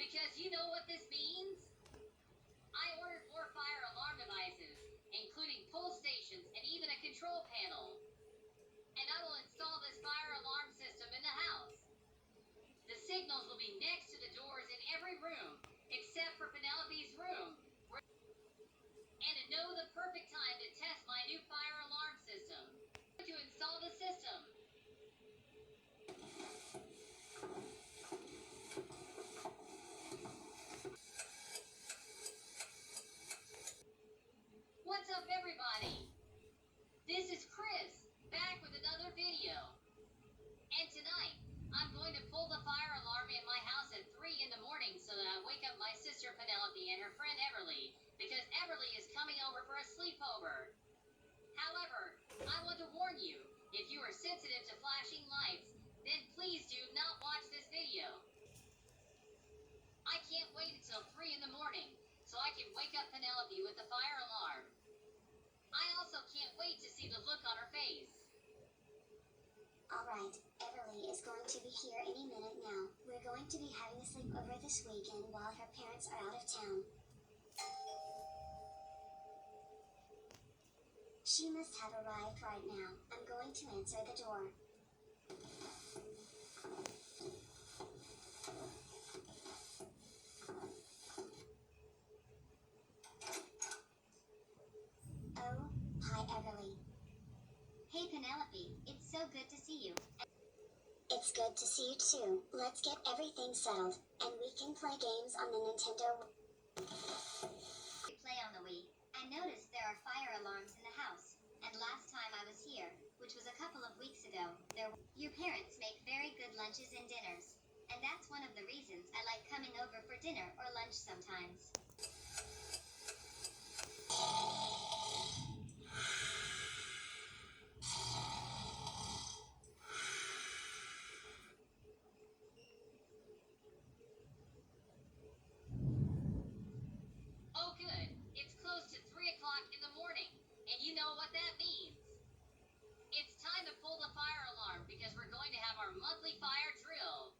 Because you know what this means? I ordered 4 fire alarm devices, including pull stations and even a control panel. And I will install this fire alarm system in the house. The signals will be next to the doors in every room, except for Penelope's room. And to know the perfect time to test my new fire alarm system. To install the system. What's up, everybody? This is Chris, back with another video. And tonight, I'm going to pull the fire alarm in my house at 3 in the morning so that I wake up my sister Penelope and her friend Everly, because Everly is coming over for a sleepover. However, I want to warn you, if you are sensitive to flashing lights, then please do not watch this video. I can't wait until 3 in the morning, so I can wake up Penelope with the fire alarm. I also can't wait to see the look on her face. Alright, Everly is going to be here any minute now. We're going to be having a sleepover this weekend while her parents are out of town. She must have arrived right now. I'm going to answer the door. Oh, hi Everly. Hey Penelope, it's so good to see you. It's good to see you too. Let's get everything settled, and we can play games on the Nintendo Wii. Play on the Wii. I noticed there are fire alarms in the house, and last time I was here, which was a couple of weeks ago, your parents make very good lunches and dinners, and that's one of the reasons I like coming over for dinner or lunch sometimes. Oh good, it's close to 3 o'clock in the morning, and you know what that means. It's time to pull the fire alarm because we're going to have our monthly fire drill.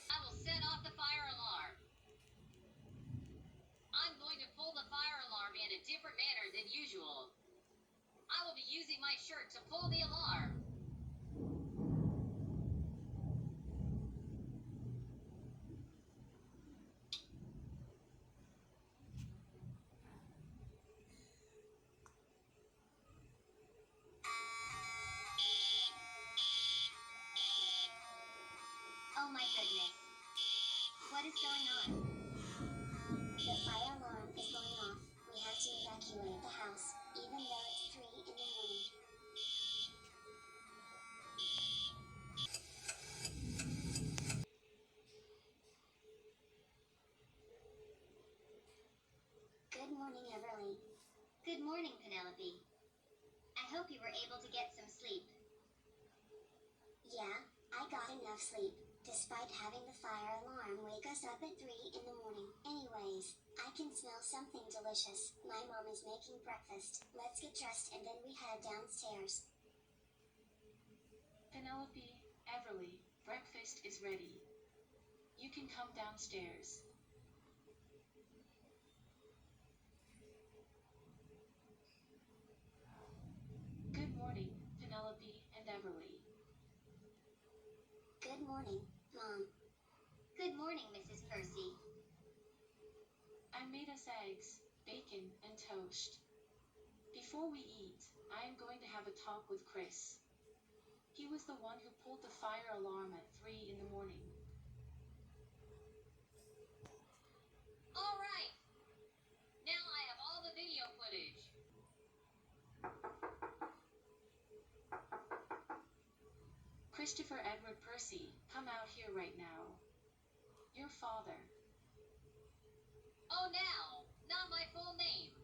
I will set off the fire alarm. I'm going to pull the fire alarm in a different manner than usual. I will be using my shirt to pull the alarm. Oh my goodness. What is going on? The fire alarm is going off. We have to evacuate the house, even though it's 3 in the morning. Good morning, Everly. Good morning, Penelope. I hope you were able to get some sleep. Yeah, I got enough sleep, despite having the fire alarm wake us up at 3 in the morning. Anyways, I can smell something delicious. My mom is making breakfast. Let's get dressed and then we head downstairs. Penelope, Everly, breakfast is ready. You can come downstairs. Good morning, Penelope and Everly. Good morning, Mom. Good morning, Mrs. Percy. I made us eggs, bacon, and toast. Before we eat, I am going to have a talk with Chris. He was the one who pulled the fire alarm at 3 in the morning. All right. Now I have all the video footage. Christopher Edward Percy, come out here right now. Your father. Oh, now, not my full name.